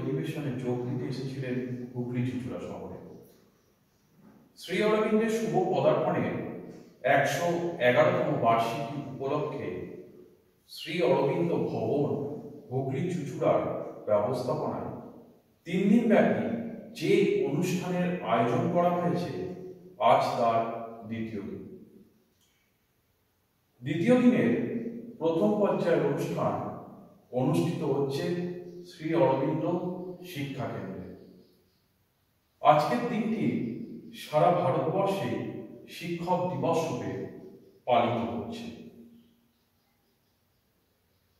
অধিবেশনে যোগ দিতে এসেছিলেন হুগলি চুঁচুড়া শহরে। শ্রী অরবিন্দের শুভ পদার্পণের 111তম বার্ষিকী উপলক্ষে শ্রী অরবিন্দ ভবন হুগলি চুঁচুড়ার ব্যবস্থাপনায় 3 দিন ব্যাপী যে অনুষ্ঠানের আয়োজন করা হয়েছে, আজ তার দ্বিতীয় দিন। দ্বিতীয় দিনের প্রথম পর্যায়ের অনুষ্ঠান অনুষ্ঠিত হচ্ছে শ্রী অরবিন্দ শিক্ষা কেন্দ্রে। আজকের দিনটি সারা ভারতবর্ষে শিক্ষক দিবস রূপে পালিত হচ্ছে।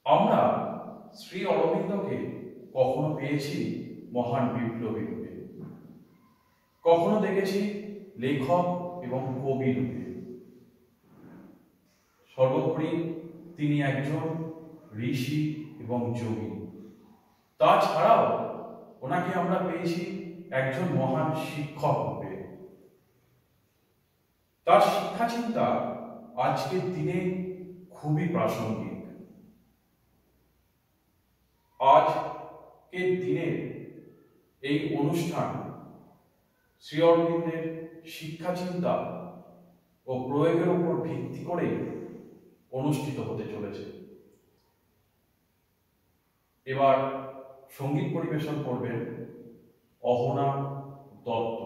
আমরা শ্রী অরবিন্দকে কখনো পেয়েছি মহান বিপ্লবী রূপে, কখনো দেখেছি লেখক এবং কবি রূপে। সর্বোপরি তিনি একজন ঋষি এবং যোগী। তাছাড়াও ওনাকে আমরা পেয়েছি একজন মহান শিক্ষক রূপে। তার শিক্ষা চিন্তা আজকের দিনে খুবই প্রাসঙ্গিক। আজকের দিনের এই অনুষ্ঠান শ্রী অরবিন্দের শিক্ষা চিন্তা ও প্রয়োগের উপর ভিত্তি করে অনুষ্ঠিত হতে চলেছে। এবার সঙ্গীত পরিবেশন করবেন অহনা দত্ত।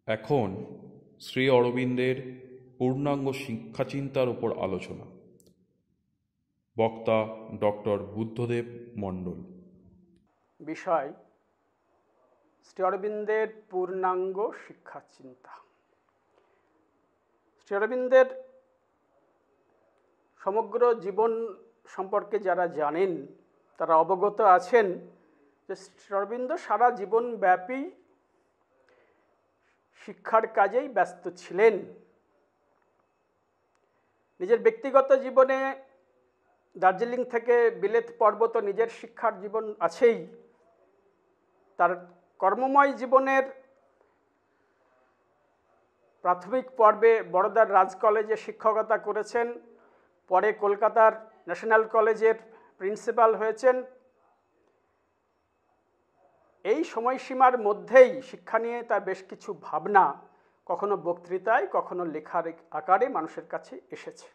এখন শ্রী অরবিন্দের পূর্ণাঙ্গ শিক্ষাচিন্তার উপর আলোচনা। বক্তা ডক্টর বুদ্ধদেব মণ্ডল। বিষয় শ্রী অরবিন্দের পূর্ণাঙ্গ শিক্ষাচিন্তা। শ্রী অরবিন্দের সমগ্র জীবন সম্পর্কে যারা জানেন, তারা অবগত আছেন যে শ্রী অরবিন্দ সারা জীবনব্যাপী শিক্ষার কাজেই ব্যস্ত ছিলেন। নিজের ব্যক্তিগত জীবনে দার্জিলিং থেকে বিলেত পর্বত নিজের শিক্ষার জীবন আছেই, তার কর্মময় জীবনের প্রাথমিক পর্বে বড়োদার রাজ কলেজে শিক্ষকতা করেছেন, পরে কলকাতার ন্যাশনাল কলেজের প্রিন্সিপাল হয়েছেন। এই সময়সীমার মধ্যেই শিক্ষা নিয়ে তার বেশ কিছু ভাবনা কখনো বক্তৃতায়, কখনো লেখার আকারে মানুষের কাছে এসেছে।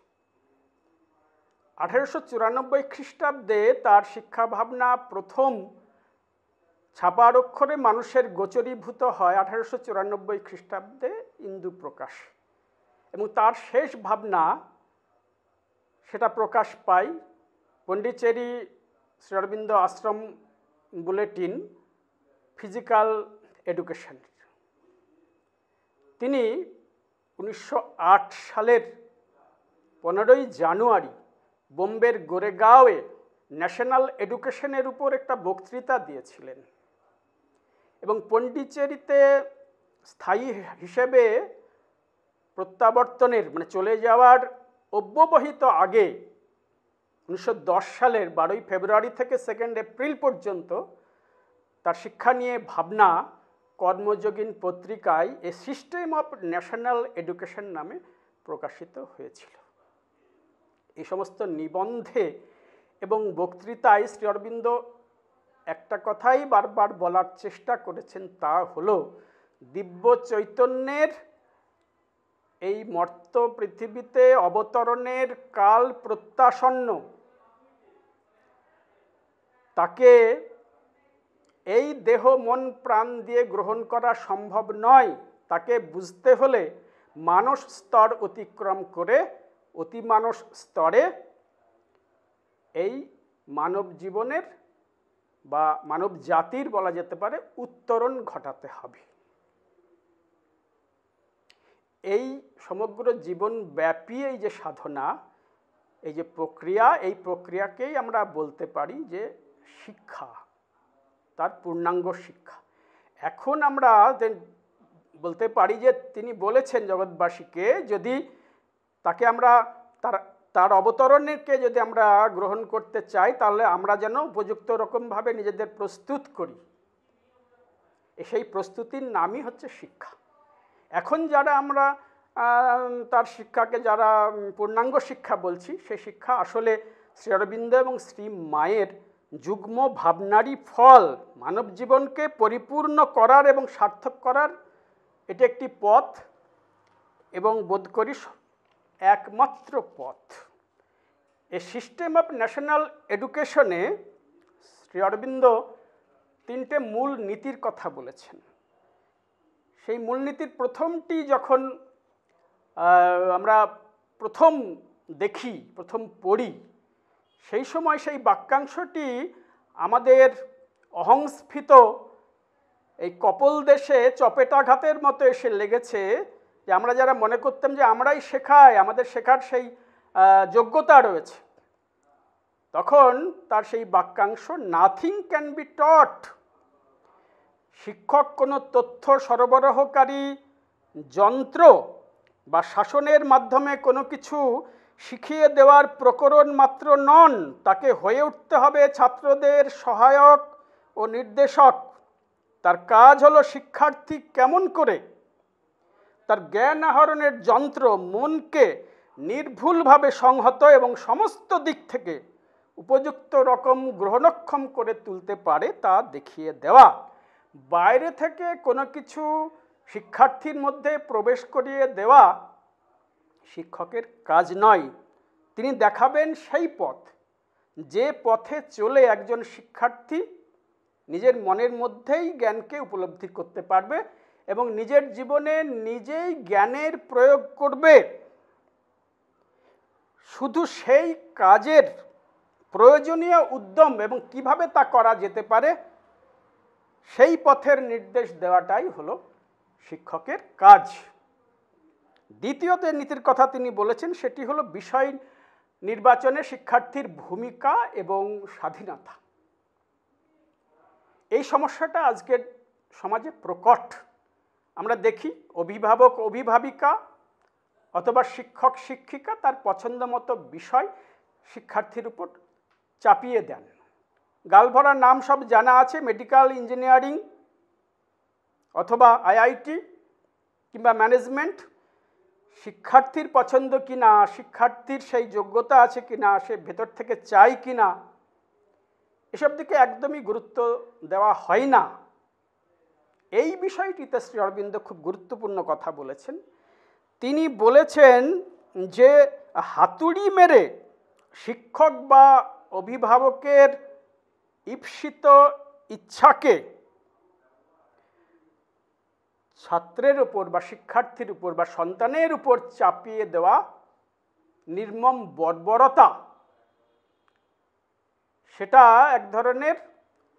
1894 খ্রিস্টাব্দে তার শিক্ষা ভাবনা প্রথম ছাপার অক্ষরে মানুষের গোচরীভূত হয় 1894 খ্রিস্টাব্দে ইন্দু প্রকাশ, এবং তার শেষ ভাবনা সেটা প্রকাশ পায় পন্ডিচেরি শ্রী অরবিন্দ আশ্রম বুলেটিন ফিজিক্যাল এডুকেশন। তিনি 1908 সালের 15ই জানুয়ারি বোম্বের গোরেগাঁওয়ে ন্যাশনাল এডুকেশনের উপর একটা বক্তৃতা দিয়েছিলেন, এবং পন্ডিচেরিতে স্থায়ী হিসেবে প্রত্যাবর্তনের মানে চলে যাওয়ার অব্যবহিত আগে 1910 সালের 12ই ফেব্রুয়ারি থেকে 2 এপ্রিল পর্যন্ত তার শিক্ষা নিয়ে ভাবনা কর্মযোগিন পত্রিকায় a system of national education নামে প্রকাশিত হয়েছিল। এই সমস্ত নিবন্ধে এবং বক্তৃতায় শ্রী অরবিন্দ একটা কথাই বারবার বলার চেষ্টা করেছেন, তা হলো দিব্য চৈতন্যের এই মর্ত পৃথিবীতে অবতরণের কাল প্রত্যাসন্ন। তাকে এই দেহ মন প্রাণ দিয়ে গ্রহণ করা সম্ভব নয়। তাকে বুঝতে হলে মানস স্তর অতিক্রম করে অতিমানস স্তরে এই মানব জীবনের বা মানব জাতির বলা যেতে পারে উত্তরণ ঘটাতে হবে। এই সমগ্র জীবনব্যাপী এই যে সাধনা, এই যে প্রক্রিয়া, এই প্রক্রিয়াকেই আমরা বলতে পারি যে শিক্ষা, তার পূর্ণাঙ্গ শিক্ষা। এখন আমরা বলতে পারি যে তিনি বলেছেন জগৎবাসীকে, যদি তাকে আমরা তার অবতরণকে যদি আমরা গ্রহণ করতে চাই, তাহলে আমরা যেন উপযুক্ত রকমভাবে নিজেদের প্রস্তুত করি। সেই প্রস্তুতির নামই হচ্ছে শিক্ষা। এখন যারা আমরা তার শিক্ষাকে যারা পূর্ণাঙ্গ শিক্ষা বলছি, সেই শিক্ষা আসলে শ্রী অরবিন্দ এবং শ্রী মায়ের যুগ্ম ভাবনারই ফল। মানব জীবনকে পরিপূর্ণ করার এবং সার্থক করার এটি একটি পথ, এবং বোধ করি একমাত্র পথ। এই সিস্টেম অফ ন্যাশনাল এডুকেশনে শ্রী অরবিন্দ 3টে মূল নীতির কথা বলেছেন। সেই মূলনীতির প্রথমটি যখন আমরা প্রথম দেখি, প্রথম পড়ি, সেই সময় সেই বাক্যাংশটি আমাদের অহংস্ফীত এই কপল দেশে চপেটাঘাতের মতো এসে লেগেছে, যে আমরা যারা মনে করতাম যে আমরাই শেখাই, আমাদের শেখার সেই যোগ্যতা রয়েছে, তখন তার সেই বাক্যাংশ নাথিং ক্যান বি টট। শিক্ষক কোনো তথ্য সরবরাহকারী যন্ত্র বা শাসনের মাধ্যমে কোনো কিছু শিখিয়ে দেওয়ার প্রকরণ মাত্র নন, তাকে হয়ে উঠতে হবে ছাত্রদের সহায়ক ও নির্দেশক। তার কাজ হলো শিক্ষার্থী কেমন করে তার জ্ঞান আহরণের যন্ত্র মনকে নির্ভুলভাবে সংহত এবং সমস্ত দিক থেকে উপযুক্ত রকম গ্রহণক্ষম করে তুলতে পারে তা দেখিয়ে দেওয়া। বাইরে থেকে কোনো কিছু শিক্ষার্থীর মধ্যে প্রবেশ করিয়ে দেওয়া শিক্ষকের কাজ নয়। তিনি দেখাবেন সেই পথ, যে পথে চলে একজন শিক্ষার্থী নিজের মনের মধ্যেই জ্ঞানকে উপলব্ধি করতে পারবে এবং নিজের জীবনে নিজেই জ্ঞানের প্রয়োগ করবে। শুধু সেই কাজের প্রয়োজনীয় উদ্যম এবং কিভাবে তা করা যেতে পারে সেই পথের নির্দেশ দেওয়াটাই হলো শিক্ষকের কাজ। দ্বিতীয় যে নীতির কথা তিনি বলেছেন সেটি হলো বিষয় নির্বাচনে শিক্ষার্থীর ভূমিকা এবং স্বাধীনতা। এই সমস্যাটা আজকের সমাজে প্রকট। আমরা দেখি অভিভাবক অভিভাবিকা অথবা শিক্ষক শিক্ষিকা তার পছন্দ মতো বিষয় শিক্ষার্থীর উপর চাপিয়ে দেন। গালভরা নাম সব জানা আছে, মেডিকেল ইঞ্জিনিয়ারিং অথবা আইআইটি কিংবা ম্যানেজমেন্ট। শিক্ষার্থীর পছন্দ কিনা, শিক্ষার্থীর সেই যোগ্যতা আছে কিনা, সে ভেতর থেকে চাই কিনা, এসব দিকে একদমই গুরুত্ব দেওয়া হয় না। এই বিষয়টিতে শ্রী অরবিন্দ খুব গুরুত্বপূর্ণ কথা বলেছেন। তিনি বলেছেন যে হাতুড়ি মেরে শিক্ষক বা অভিভাবকের ঈপ্সিত ইচ্ছাকে ছাত্রের উপর বা শিক্ষার্থীর উপর বা সন্তানের উপর চাপিয়ে দেওয়া নির্মম বর্বরতা। সেটা এক ধরনের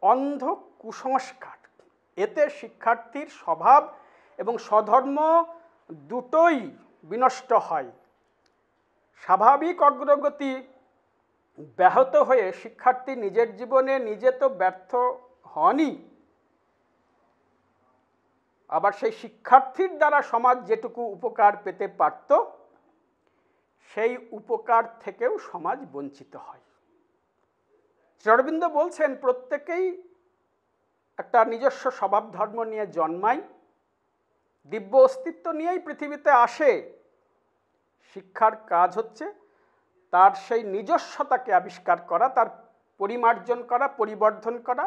অন্ধ কুসংস্কার। এতে শিক্ষার্থীর স্বভাব এবং স্বধর্ম দুটোই বিনষ্ট হয়। স্বাভাবিক অগ্রগতি ব্যাহত হয়ে শিক্ষার্থী নিজের জীবনে নিজে তো ব্যর্থ হনই, আবার সেই শিক্ষার্থীর দ্বারা সমাজ যেটুকু উপকার পেতে পারত সেই উপকার থেকেও সমাজ বঞ্চিত হয়। শ্রী অরবিন্দ বলছেন প্রত্যেকেই একটা নিজস্ব স্বভাব ধর্ম নিয়ে জন্মায়, দিব্য অস্তিত্ব নিয়েই পৃথিবীতে আসে। শিক্ষার কাজ হচ্ছে তার সেই নিজস্বতাকে আবিষ্কার করা, তার পরিমার্জন করা, পরিবর্ধন করা,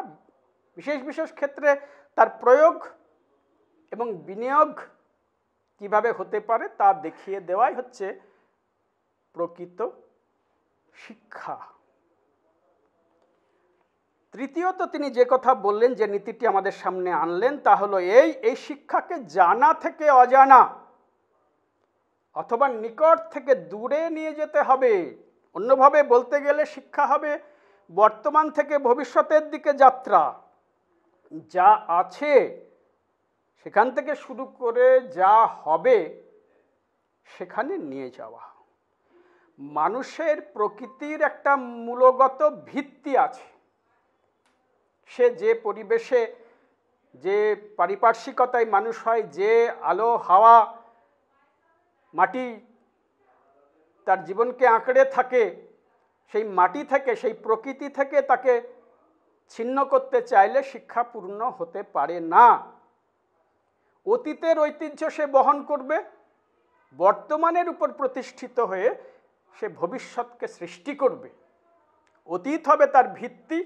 বিশেষ বিশেষ ক্ষেত্রে তার প্রয়োগ এবং বিনিয়োগ কিভাবে হতে পারে তা দেখিয়ে দেওয়াই হচ্ছে প্রকৃত শিক্ষা। তৃতীয়ত তিনি যে কথা বললেন, যে নীতিটি আমাদের সামনে আনলেন, তা হলো এই শিক্ষাকে জানা থেকে অজানা অথবা নিকট থেকে দূরে নিয়ে যেতে হবে। অন্যভাবে বলতে গেলে শিক্ষা হবে বর্তমান থেকে ভবিষ্যতের দিকে যাত্রা। যা আছে সেখান থেকে শুরু করে যা হবে সেখানে নিয়ে যাওয়া। মানুষের প্রকৃতির একটা মূলগত ভিত্তি আছে। সে যে পরিবেশে, যে পারিপার্শ্বিকতায় মানুষ হয়, যে আলো হাওয়া মাটি তার জীবনকে আঁকড়ে থাকে, সেই মাটি থেকে, সেই প্রকৃতি থেকে তাকে ছিন্ন করতে চাইলে শিক্ষা পূর্ণ হতে পারে না। অতীতের ঐতিহ্য সে বহন করবে, বর্তমানের উপর প্রতিষ্ঠিত হয়ে সে ভবিষ্যৎকে সৃষ্টি করবে। অতীত হবে তার ভিত্তি,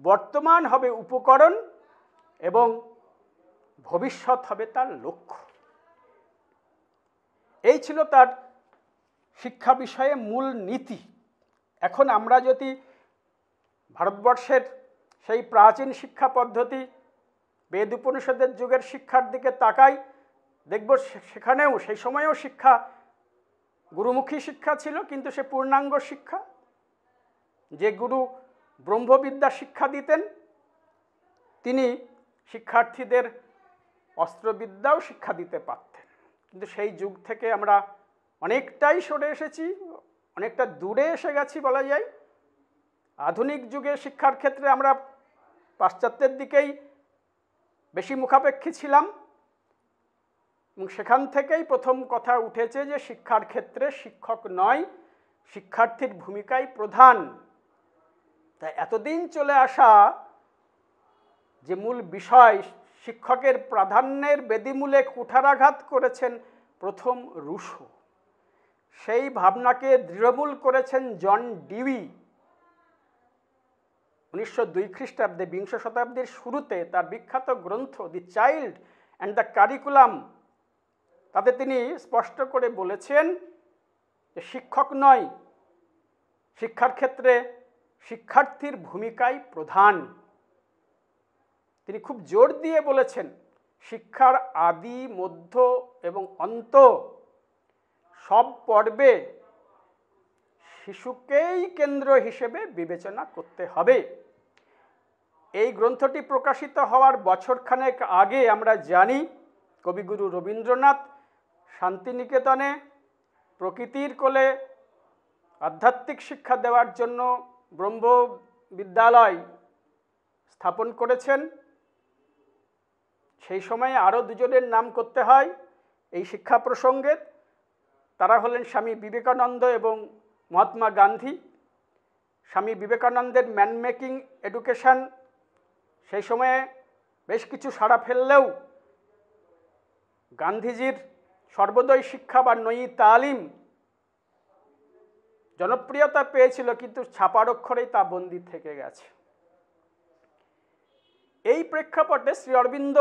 বর্তমান হবে উপকরণ এবং ভবিষ্যৎ হবে তার লক্ষ্য। এই ছিল তার শিক্ষা বিষয়ে মূল নীতি। এখন আমরা যদি ভারতবর্ষের সেই প্রাচীন শিক্ষা পদ্ধতি, বেদ উপনিষদের যুগের শিক্ষার দিকে তাকাই, দেখব সেখানেও সেই সময়েও শিক্ষা গুরুমুখী শিক্ষা ছিল, কিন্তু সে পূর্ণাঙ্গ শিক্ষা। যে গুরু ব্রহ্মবিদ্যা শিক্ষা দিতেন তিনি শিক্ষার্থীদের অস্ত্রবিদ্যাও শিক্ষা দিতে পারতেন। কিন্তু সেই যুগ থেকে আমরা অনেকটাই সরে এসেছি, অনেকটা দূরে এসে গেছি বলা যায়। আধুনিক যুগে শিক্ষার ক্ষেত্রে আমরা পাশ্চাত্যের দিকেই বেশি মুখাপেক্ষী ছিলাম এবং সেখান থেকেই প্রথম কথা উঠেছে যে শিক্ষার ক্ষেত্রে শিক্ষক নয়, শিক্ষার্থীর ভূমিকাই প্রধান। তাই এতদিন চলে আসা যে মূল বিষয়, শিক্ষকের প্রাধান্যের বেদিমূলে কুঠারাঘাত করেছেন প্রথম রুশো। সেই ভাবনাকে দৃঢ়মূল করেছেন জন ডিউই 1902 খ্রিস্টাব্দে, বিংশ শতাব্দীর শুরুতে তার বিখ্যাত গ্রন্থ the child and the curriculum, তাতে তিনি স্পষ্ট করে বলেছেন যে শিক্ষক নয়, শিক্ষার ক্ষেত্রে শিক্ষার্থীর ভূমিকাই প্রধান। তিনি খুব জোর দিয়ে বলেছেন শিক্ষার আদি, মধ্য এবং অন্ত সব পর্বে শিশুকেই কেন্দ্র হিসেবে বিবেচনা করতে হবে। এই গ্রন্থটি প্রকাশিত হওয়ার বছরখানেক আগে আমরা জানি কবিগুরু রবীন্দ্রনাথ শান্তিনিকেতনে প্রকৃতির কোলে আধ্যাত্মিক শিক্ষা দেওয়ার জন্য ব্রহ্ম বিদ্যালয় স্থাপন করেছেন। সেই সময়ে আরও দুজনের নাম করতে হয় এই শিক্ষা প্রসঙ্গে। তারা হলেন স্বামী বিবেকানন্দ এবং মহাত্মা গান্ধী। স্বামী বিবেকানন্দের ম্যান মেকিং এডুকেশন সেই সময়ে বেশ কিছু সাড়া ফেললেও গান্ধীজির সর্বোদয় শিক্ষা বা নয়ী তালিম জনপ্রিয়তা পেয়েছিল, কিন্তু ছাপার অক্ষরেই তা বন্দী থেকে গেছে। এই প্রেক্ষাপটে শ্রী অরবিন্দ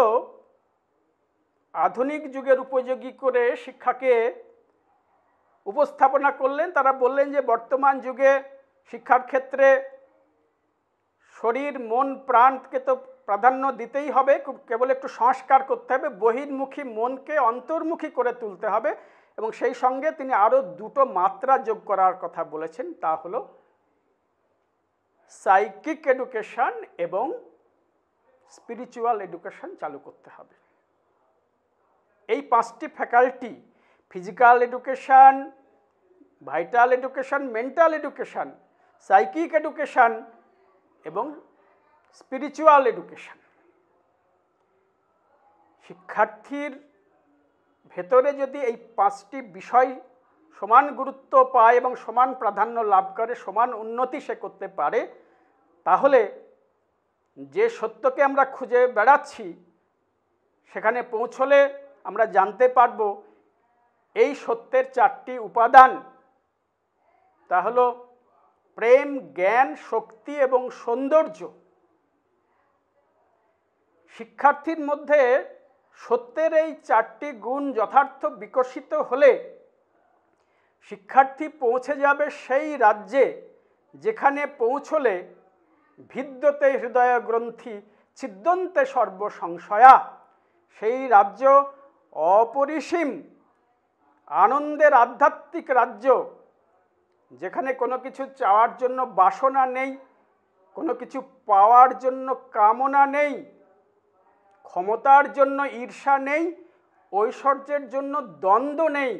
আধুনিক যুগের উপযোগী করে শিক্ষাকে উপস্থাপনা করলেন। তারা বললেন যে বর্তমান যুগে শিক্ষার ক্ষেত্রে শরীর মন প্রাণকে তো প্রাধান্য দিতেই হবে, কেবল একটু সংস্কার করতে হবে, বহির্মুখী মনকে অন্তর্মুখী করে তুলতে হবে। এবং সেই সঙ্গে তিনি আরও দুটো মাত্রা যোগ করার কথা বলেছেন, তা হলো সাইকিক এডুকেশন এবং স্পিরিচুয়াল এডুকেশন চালু করতে হবে। এই পাঁচটি faculty, physical education, vital education, mental education, psychic education এবং স্পিরিচুয়াল এডুকেশন, শিক্ষার্থীর ভেতরে যদি এই পাঁচটি বিষয় সমান গুরুত্ব পায় এবং সমান প্রাধান্য লাভ করে, সমান উন্নতি সে করতে পারে, তাহলে যে সত্যকে আমরা খুঁজে বেড়াচ্ছি সেখানে পৌঁছলে আমরা জানতে পারব এই সত্যের চারটি উপাদান, তা হলো প্রেম, জ্ঞান, শক্তি এবং সৌন্দর্য। শিক্ষার্থীর মধ্যে সত্যের এই চারটি গুণ যথার্থ বিকশিত হলে শিক্ষার্থী পৌঁছে যাবে সেই রাজ্যে যেখানে পৌঁছলে ভিদ্যতে হৃদয় গ্রন্থি ছিদ্যন্তে সর্বসংশয়া, সেই রাজ্য অপরিসীম আনন্দের আধ্যাত্মিক রাজ্য, যেখানে কোনো কিছু চাওয়ার জন্য বাসনা নেই, কোনো কিছু পাওয়ার জন্য কামনা নেই, ক্ষমতার জন্য ঈর্ষা নেই, ঐশ্বর্যের জন্য দ্বন্দ্ব নেই।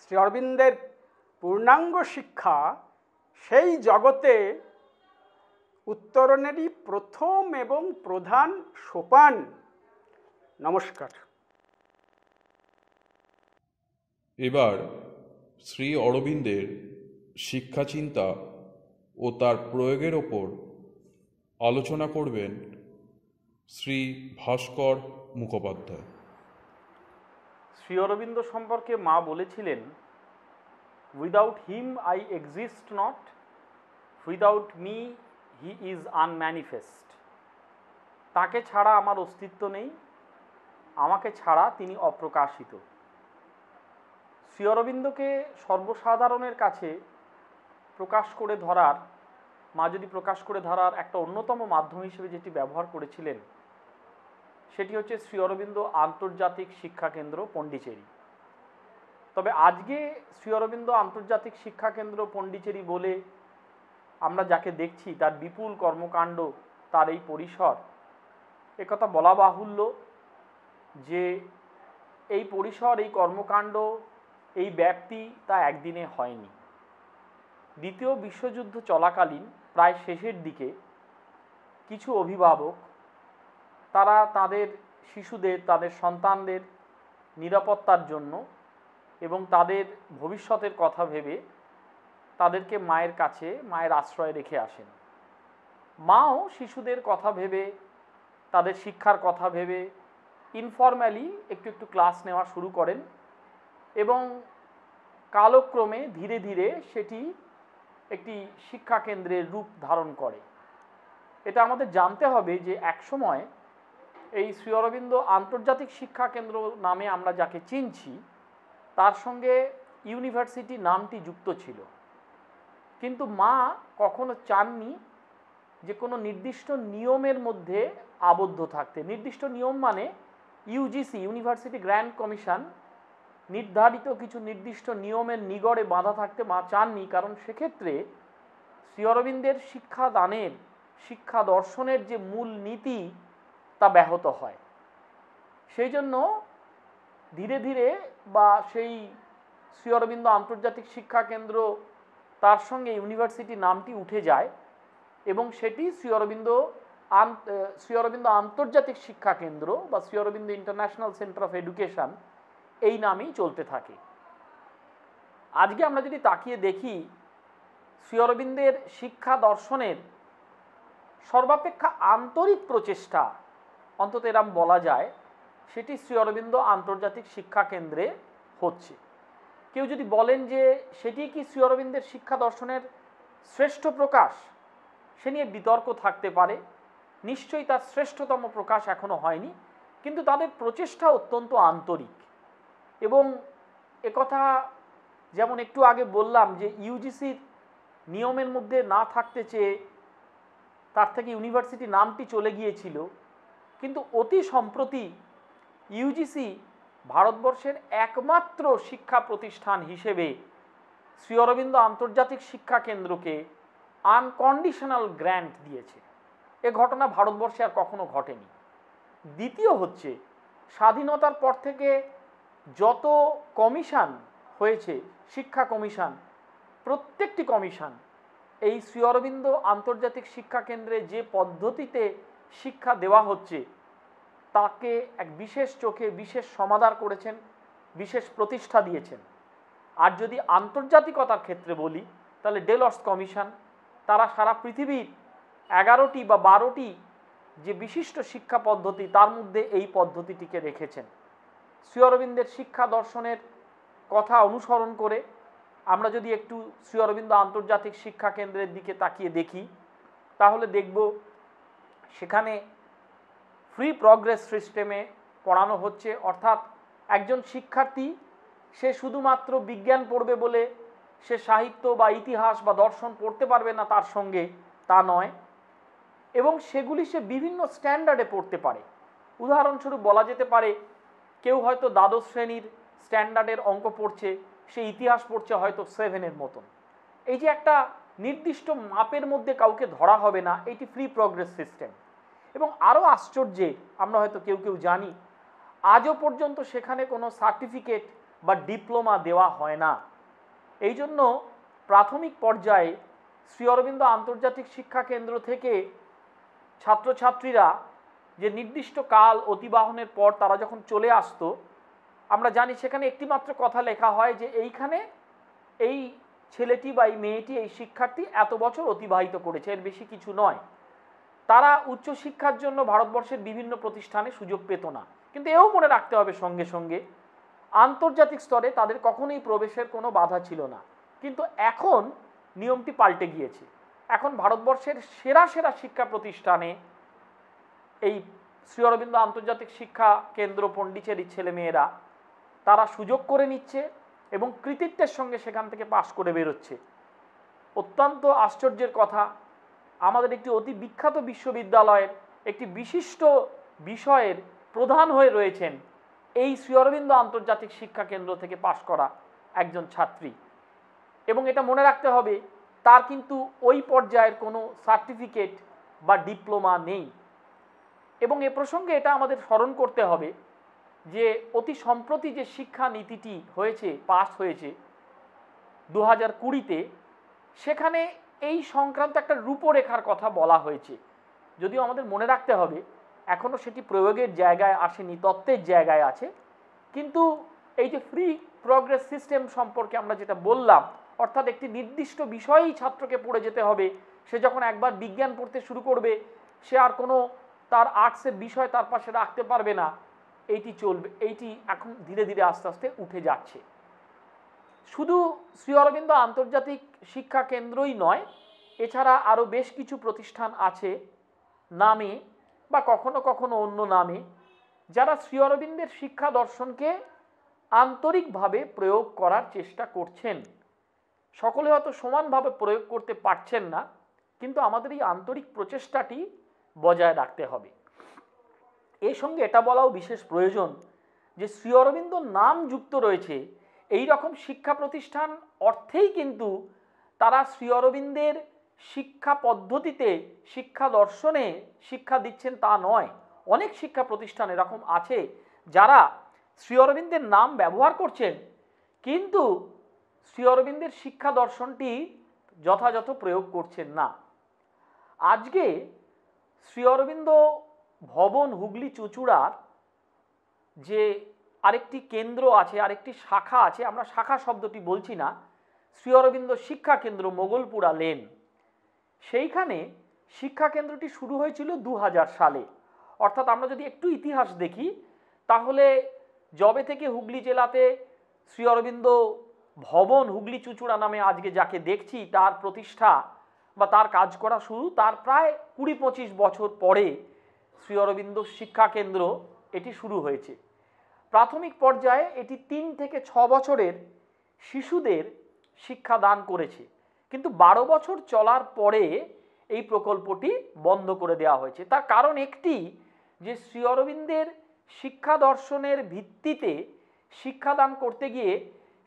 শ্রী অরবিন্দের পূর্ণাঙ্গ শিক্ষা সেই জগতে উত্তরণেরই প্রথম এবং প্রধান সোপান। নমস্কার। এবার শ্রী অরবিন্দের শিক্ষা চিন্তা ও তার প্রয়োগের ওপর আলোচনা করবেন শ্রী ভাস্কর মুখোপাধ্যায়। শ্রী অরবিন্দ সম্পর্কে মা বলেছিলেন, without him I exist not, without me he is unmanifest. তাকে ছাড়া আমার অস্তিত্ব নেই, আমাকে ছাড়া তিনি অপ্রকাশিত। শ্রী অরবিন্দকে সর্বসাধারণের কাছে প্রকাশ করে ধরার, মা যদি প্রকাশ করে ধরার একটা অন্যতম মাধ্যম হিসেবে যেটি ব্যবহার করেছিলেন সেটি হচ্ছে শ্রী অরবিন্দ আন্তর্জাতিক শিক্ষা কেন্দ্র পন্ডিচেরি। তবে আজকে শ্রী অরবিন্দ আন্তর্জাতিক শিক্ষা কেন্দ্র পন্ডিচেরি বলে আমরা যাকে দেখছি, তার বিপুল কর্মকাণ্ড, তার এই পরিসর, একথা বলা বাহুল্য যে এই পরিসর, এই কর্মকাণ্ড, এই ব্যাপ্তি তা একদিনে হয়নি। দ্বিতীয় বিশ্বযুদ্ধ চলাকালীন প্রায় শেষের দিকে কিছু অভিভাবক তারা তাদের শিশুদের, তাদের সন্তানদের নিরাপত্তার জন্য এবং তাদের ভবিষ্যতের কথা ভেবে তাদেরকে মায়ের কাছে, মায়ের আশ্রয়ে রেখে আসেন। মাও শিশুদের কথা ভেবে, তাদের শিক্ষার কথা ভেবে ইনফরম্যালি একটু একটু ক্লাস নেওয়া শুরু করেন এবং কালক্রমে ধীরে ধীরে সেটি একটি শিক্ষা কেন্দ্রের রূপ ধারণ করে। এটা আমাদের জানতে হবে যে একসময় এই শ্রী অরবিন্দ আন্তর্জাতিক শিক্ষা কেন্দ্র নামে আমরা যাকে চিনছি তার সঙ্গে ইউনিভার্সিটি নামটি যুক্ত ছিল, কিন্তু মা কখনো চাননি যে কোনো নির্দিষ্ট নিয়মের মধ্যে আবদ্ধ থাকতে। নির্দিষ্ট নিয়ম মানে ইউজিসি, ইউনিভার্সিটি গ্র্যান্ড কমিশন, নির্ধারিত কিছু নির্দিষ্ট নিয়মের নিগড়ে বাঁধা থাকতে মা চাননি, কারণ সেক্ষেত্রে শ্রী অরবিন্দের শিক্ষাদানের, শিক্ষা দর্শনের যে মূল নীতি তা ব্যাহত হয়। সেই জন্য ধীরে ধীরে বা সেই শ্রী অরবিন্দ আন্তর্জাতিক শিক্ষা কেন্দ্র, তার সঙ্গে ইউনিভার্সিটি নামটি উঠে যায় এবং সেটি শ্রী অরবিন্দ শ্রী অরবিন্দ আন্তর্জাতিক শিক্ষা কেন্দ্র বা Shri Aurobindo International Centre of Education এই নামেই চলতে থাকে। আজকে আমরা যদি তাকিয়ে দেখি শ্রী অরবিন্দের শিক্ষা দর্শনের সর্বাপেক্ষা আন্তরিক প্রচেষ্টা, অন্তত এরম বলা যায়, সেটি শ্রী অরবিন্দ আন্তর্জাতিক শিক্ষা কেন্দ্রে হচ্ছে। কেউ যদি বলেন যে সেটি কি শ্রী অরবিন্দের শিক্ষা দর্শনের শ্রেষ্ঠ প্রকাশ, সে নিয়ে বিতর্ক থাকতে পারে। নিশ্চয়ই তার শ্রেষ্ঠতম প্রকাশ এখনো হয়নি, কিন্তু তাদের প্রচেষ্টা অত্যন্ত আন্তরিক। এবং একথা যেমন একটু আগে বললাম যে ইউজিসির নিয়মের মধ্যে না থাকতে চেয়ে তার থেকে ইউনিভার্সিটি নামটি চলে গিয়েছিল, কিন্তু অতি সম্প্রতি ইউজিসি ভারতবর্ষের একমাত্র শিক্ষা প্রতিষ্ঠান হিসেবে শ্রী অরবিন্দ আন্তর্জাতিক শিক্ষা কেন্দ্রকে আনকন্ডিশনাল গ্র্যান্ট দিয়েছে। এ ঘটনা ভারতবর্ষে আর কখনো ঘটেনি। দ্বিতীয় হচ্ছে, স্বাধীনতার পর থেকে যত কমিশন হয়েছে, শিক্ষা কমিশন, প্রত্যেকটি কমিশন এই শ্রী অরবিন্দ আন্তর্জাতিক শিক্ষা কেন্দ্রে যে পদ্ধতিতে শিক্ষা দেওয়া হচ্ছে তাকে এক বিশেষ চোখে বিশেষ সমাদর করেছেন, বিশেষ প্রতিষ্ঠা দিয়েছেন। আর যদি আন্তর্জাতিকতার ক্ষেত্রে বলি তাহলে ডেলস কমিশন, তারা সারা পৃথিবীর 11টি বা 12টি যে বিশিষ্ট শিক্ষা পদ্ধতি তার মধ্যে এই পদ্ধতিটিকে রেখেছেন। শ্রী অরবিন্দের শিক্ষা দর্শনের কথা অনুসরণ করে আমরা যদি একটু শ্রী অরবিন্দ আন্তর্জাতিক শিক্ষা কেন্দ্রের দিকে তাকিয়ে দেখি তাহলে দেখব সেখানে ফ্রি প্রগ্রেস সিস্টেমে পড়ানো হচ্ছে। অর্থাৎ একজন শিক্ষার্থী সে শুধুমাত্র বিজ্ঞান পড়বে বলে সে সাহিত্য বা ইতিহাস বা দর্শন পড়তে পারবে না তার সঙ্গে, তা নয়, এবং সেগুলি সে বিভিন্ন স্ট্যান্ডার্ডে পড়তে পারে। উদাহরণস্বরূপ বলা যেতে পারে কেউ হয়তো দ্বাদশ শ্রেণীর স্ট্যান্ডার্ডের অঙ্ক পড়ছে, সে ইতিহাস পড়ছে হয়তো 7-এর মতন। এই যে একটা নির্দিষ্ট মাপের মধ্যে কাউকে ধরা হবে না, এটি ফ্রি প্রগ্রেস সিস্টেম। এবং আরও আশ্চর্যে আমরা হয়তো কেউ কেউ জানি, আজও পর্যন্ত সেখানে কোনো সার্টিফিকেট বা ডিপ্লোমা দেওয়া হয় না। এই জন্য প্রাথমিক পর্যায়ে শ্রী অরবিন্দ আন্তর্জাতিক শিক্ষা কেন্দ্র থেকে ছাত্রছাত্রীরা যে নির্দিষ্ট কাল অতিবাহনের পর তারা যখন চলে আসতো, আমরা জানি সেখানে একটিমাত্র কথা লেখা হয় যে এইখানে এই ছেলেটি বা এই মেয়েটি, এই শিক্ষার্থী এত বছর অতিবাহিত করেছে, এর বেশি কিছু নয়। তারা উচ্চশিক্ষার জন্য ভারতবর্ষের বিভিন্ন প্রতিষ্ঠানে সুযোগ পেত না। কিন্তু এও মনে রাখতে হবে সঙ্গে সঙ্গে আন্তর্জাতিক স্তরে তাদের কখনোই প্রবেশের কোনো বাধা ছিল না। কিন্তু এখন নিয়মটি পাল্টে গিয়েছে। এখন ভারতবর্ষের সেরা সেরা শিক্ষা প্রতিষ্ঠানে এই শ্রী অরবিন্দ আন্তর্জাতিক শিক্ষা কেন্দ্র পণ্ডিচেরির ছেলেমেয়েরা তারা সুযোগ করে নিচ্ছে এবং কৃতিত্বের সঙ্গে সেখান থেকে পাশ করে বেরোচ্ছে। অত্যন্ত আশ্চর্যের কথা, আমাদের একটি অতি বিখ্যাত বিশ্ববিদ্যালয়ের একটি বিশিষ্ট বিষয়ের প্রধান হয়ে রয়েছেন এই শ্রী অরবিন্দ আন্তর্জাতিক শিক্ষা কেন্দ্র থেকে পাশ করা একজন ছাত্রী। এবং এটা মনে রাখতে হবে তার কিন্তু ওই পর্যায়ের কোনো সার্টিফিকেট বা ডিপ্লোমা নেই। এবং এ প্রসঙ্গে এটা আমাদের স্মরণ করতে হবে যে অতি সম্প্রতি যে শিক্ষা নীতিটি হয়েছে, পাস হয়েছে 2020-তে, সেখানে এই সংক্রান্ত একটা রূপরেখার কথা বলা হয়েছে। যদিও আমাদের মনে রাখতে হবে এখনও সেটি প্রয়োগের জায়গায় আসেনি, তত্ত্বের জায়গায় আছে। কিন্তু এই যে ফ্রি প্রগ্রেস সিস্টেম সম্পর্কে আমরা যেটা বললাম, অর্থাৎ একটি নির্দিষ্ট বিষয়েই ছাত্রকে পড়ে যেতে হবে, সে যখন একবার বিজ্ঞান পড়তে শুরু করবে সে আর কোনো তার আর্টসের বিষয় তার পাশে রাখতে পারবে না, এইটি চলবে। এইটি এখন ধীরে ধীরে আস্তে আস্তে উঠে যাচ্ছে। শুধু শ্রী অরবিন্দ আন্তর্জাতিক শিক্ষা কেন্দ্রই নয়, এছাড়া আরও বেশ কিছু প্রতিষ্ঠান আছে নামে বা কখনো কখনো অন্য নামে, যারা শ্রী অরবিন্দের শিক্ষা দর্শনকে আন্তরিকভাবে প্রয়োগ করার চেষ্টা করছেন। সকলে হয়তো সমানভাবে প্রয়োগ করতে পারছেন না, কিন্তু আমাদের এই আন্তরিক প্রচেষ্টাটি বজায় রাখতে হবে। এর সঙ্গে এটা বলাও বিশেষ প্রয়োজন যে শ্রী অরবিন্দ নাম যুক্ত রয়েছে এই রকম শিক্ষা প্রতিষ্ঠান অর্থেই কিন্তু তারা শ্রী অরবিন্দের শিক্ষা পদ্ধতিতে, শিক্ষা দর্শনে শিক্ষা দিচ্ছেন তা নয়। অনেক শিক্ষা প্রতিষ্ঠান এরকম আছে যারা শ্রী অরবিন্দের নাম ব্যবহার করছেন কিন্তু শ্রী অরবিন্দের শিক্ষা দর্শনটি যথাযথ প্রয়োগ করছেন না। আজকে শ্রী অরবিন্দ ভবন হুগলি চুঁচুড়ার যে আরেকটি কেন্দ্র আছে, আরেকটি শাখা আছে, আমরা শাখা শব্দটি বলছি না, শ্রী অরবিন্দ শিক্ষা কেন্দ্র মোগলপুরা লেন, সেইখানে শিক্ষা কেন্দ্রটি শুরু হয়েছিল 2000 সালে। অর্থাৎ আমরা যদি একটু ইতিহাস দেখি তাহলে যবে থেকে হুগলি জেলাতে শ্রী অরবিন্দ ভবন হুগলি চুঁচুড়া নামে আজকে যাকে দেখছি তার প্রতিষ্ঠা বা তার কাজ করা শুরু, তার প্রায় 20-25 বছর পরে শ্রী অরবিন্দ শিক্ষা কেন্দ্র এটি শুরু হয়েছে। প্রাথমিক পর্যায়ে এটি 3 থেকে 6 বছরের শিশুদের শিক্ষা দান করেছে, কিন্তু 12 বছর চলার পরে এই প্রকল্পটি বন্ধ করে দেওয়া হয়েছে। তার কারণ একটি, যে শ্রী অরবিন্দের শিক্ষা দর্শনের ভিত্তিতে শিক্ষাদান করতে গিয়ে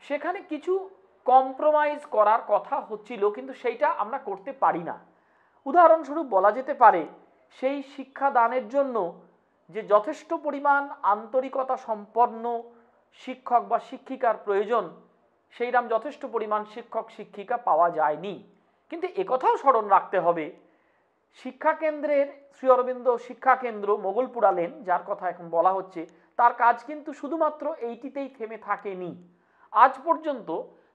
সেখানে কিছু কম্প্রোমাইজ করার কথা হচ্ছিল, কিন্তু সেইটা আমরা করতে পারি না। উদাহরণস্বরূপ বলা যেতে পারে সেই শিক্ষাদানের জন্য যে যথেষ্ট পরিমাণ আন্তরিকতা সম্পন্ন শিক্ষক বা শিক্ষিকার প্রয়োজন, সেইরকম যথেষ্ট পরিমাণ শিক্ষক শিক্ষিকা পাওয়া যায়নি। কিন্তু একথাও স্মরণ রাখতে হবে, শিক্ষা কেন্দ্রের শ্রী অরবিন্দ শিক্ষা কেন্দ্র মোগলপুরা লেন যার কথা এখন বলা হচ্ছে, তার কাজ কিন্তু শুধুমাত্র এইটিতেই থেমে থাকেনি। আজ পর্যন্ত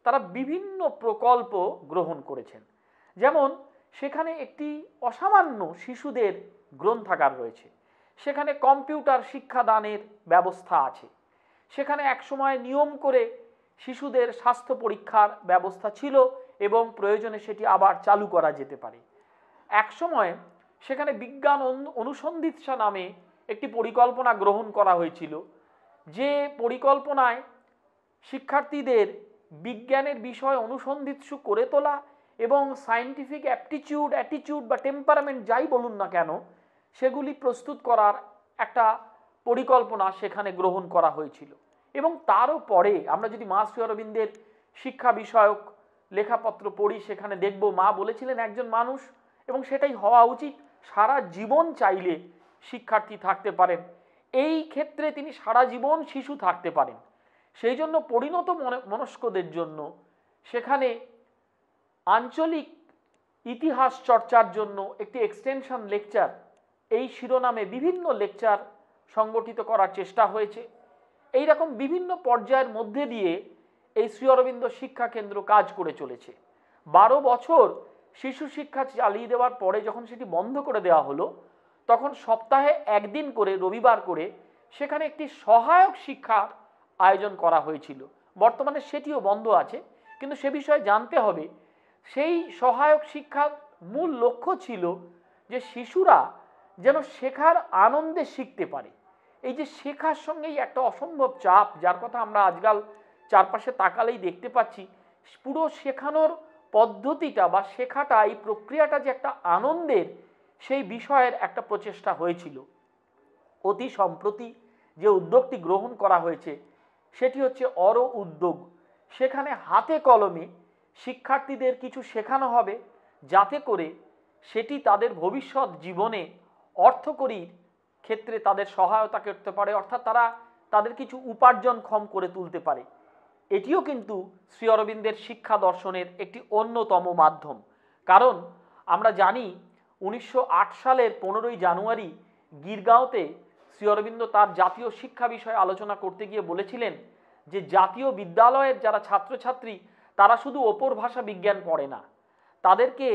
তারা বিভিন্ন প্রকল্প গ্রহণ করেছেন। যেমন সেখানে একটি অসামান্য শিশুদের গ্রন্থাগার রয়েছে, সেখানে কম্পিউটার শিক্ষাদানের ব্যবস্থা আছে, সেখানে একসময় নিয়ম করে শিশুদের স্বাস্থ্য পরীক্ষার ব্যবস্থা ছিল এবং প্রয়োজনে সেটি আবার চালু করা যেতে পারে। একসময় সেখানে বিজ্ঞান অনুসন্ধিৎসা নামে একটি পরিকল্পনা গ্রহণ করা হয়েছিল, যে পরিকল্পনায় শিক্ষার্থীদের বিজ্ঞানের বিষয় অনুসন্ধিৎসু করে তোলা এবং সায়েন্টিফিক অ্যাটিটিউড বা টেম্পারামেন্ট যাই বলুন না কেন সেগুলি প্রস্তুত করার একটা পরিকল্পনা সেখানে গ্রহণ করা হয়েছিল। এবং তারও পরে আমরা যদি মা শ্রী অরবিন্দের শিক্ষা বিষয়ক লেখাপত্র পড়ি সেখানে দেখব মা বলেছিলেন একজন মানুষ, এবং সেটাই হওয়া উচিত, সারা জীবন চাইলে শিক্ষার্থী থাকতে পারেন, এই ক্ষেত্রে তিনি সারা জীবন শিশু থাকতে পারেন। সেই জন্য পরিণত মনস্কদের জন্য সেখানে আঞ্চলিক ইতিহাস চর্চার জন্য একটি এক্সটেনশন লেকচার এই শিরোনামে বিভিন্ন লেকচার সংগঠিত করার চেষ্টা হয়েছে। এই রকম বিভিন্ন পর্যায়ের মধ্যে দিয়ে এই শ্রী অরবিন্দ শিক্ষা কেন্দ্র কাজ করে চলেছে। 12 বছর শিশু শিক্ষা চালিয়ে দেওয়ার পরে যখন সেটি বন্ধ করে দেওয়া হলো, তখন সপ্তাহে একদিন করে রবিবার করে সেখানে একটি সহায়ক শিক্ষার আয়োজন করা হয়েছিল। বর্তমানে সেটিও বন্ধ আছে, কিন্তু সে বিষয়ে জানতে হবে সেই সহায়ক শিক্ষার মূল লক্ষ্য ছিল যে শিশুরা যেন শেখার আনন্দে শিখতে পারে। এই যে শেখার সঙ্গেই একটা অসম্ভব চাপ, যার কথা আমরা আজকাল চারপাশে তাকালেই দেখতে পাচ্ছি, পুরো শেখানোর পদ্ধতিটা বা শেখাটা, এই প্রক্রিয়াটা যে একটা আনন্দের, সেই বিষয়ের একটা প্রচেষ্টা হয়েছিল। অতি সম্প্রতি যে উদ্যোগটি গ্রহণ করা হয়েছে সেটি হচ্ছে অর উদ্যোগ। সেখানে হাতে কলমে শিক্ষার্থীদের কিছু শেখানো হবে যাতে করে সেটি তাদের ভবিষ্যৎ জীবনে অর্থকরীর ক্ষেত্রে তাদের সহায়তা করতে পারে, অর্থাৎ তারা তাদের কিছু উপার্জনক্ষম করে তুলতে পারে। এটিও কিন্তু শ্রী অরবিন্দের শিক্ষা দর্শনের একটি অন্যতম মাধ্যম। কারণ আমরা জানি 1908 সালের 15ই জানুয়ারি গিরগাঁওতে শ্রী অরবিন্দ তার জাতীয় শিক্ষা বিষয়ে আলোচনা করতে গিয়ে বলেছিলেন যে জাতীয় বিদ্যালয়ের যারা ছাত্রছাত্রী তারা শুধু অপর ভাষা বিজ্ঞান পড়ে না, তাদেরকে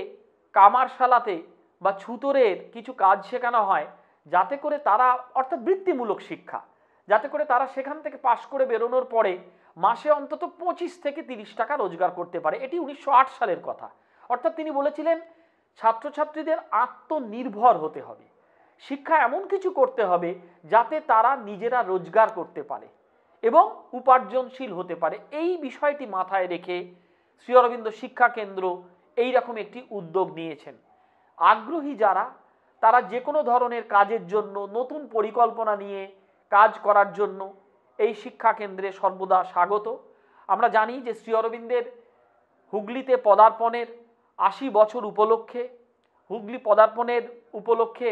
কামারশালাতে বা ছুতরের কিছু কাজ শেখানো হয় যাতে করে তারা, অর্থাৎ বৃত্তিমূলক শিক্ষা, যাতে করে তারা সেখান থেকে পাশ করে বেরোনোর পরে মাসে অন্তত 25 থেকে 30 টাকা রোজগার করতে পারে। এটি 1908 সালের কথা। অর্থাৎ তিনি বলেছিলেন ছাত্রছাত্রীদের আত্মনির্ভর হতে হবে, শিক্ষা এমন কিছু করতে হবে যাতে তারা নিজেরা রোজগার করতে পারে এবং উপার্জনশীল হতে পারে। এই বিষয়টি মাথায় রেখে শ্রী অরবিন্দ শিক্ষা কেন্দ্র এই রকম একটি উদ্যোগ নিয়েছেন। আগ্রহী যারা, তারা যে কোনো ধরনের কাজের জন্য, নতুন পরিকল্পনা নিয়ে কাজ করার জন্য এই শিক্ষা কেন্দ্রে সর্বদা স্বাগত। আমরা জানি যে শ্রী অরবিন্দের হুগলিতে পদার্পণের 80 বছর উপলক্ষে, হুগলি পদার্পণের উপলক্ষে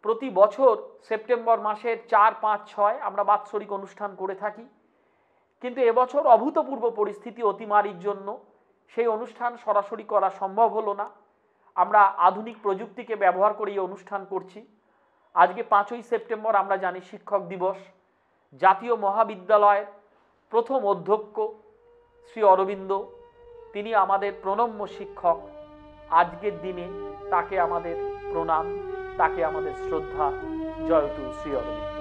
প্রতি বছর সেপ্টেম্বর মাসের 4, 5, 6 আমরা বাৎসরিক অনুষ্ঠান করে থাকি। কিন্তু এবছর অভূতপূর্ব পরিস্থিতি অতিমারির জন্য সেই অনুষ্ঠান সরাসরি করা সম্ভব হলো না। আমরা আধুনিক প্রযুক্তিকে ব্যবহার করে এই অনুষ্ঠান করছি। আজকে 5ই সেপ্টেম্বর আমরা জানি শিক্ষক দিবস। জাতীয় মহাবিদ্যালয়ের প্রথম অধ্যক্ষ শ্রী অরবিন্দ, তিনি আমাদের প্রণম্য শিক্ষক। আজকের দিনে তাকে আমাদের প্রণাম, তাকে আমাদের শ্রদ্ধা। জয়তু শ্রী অরবিন্দ।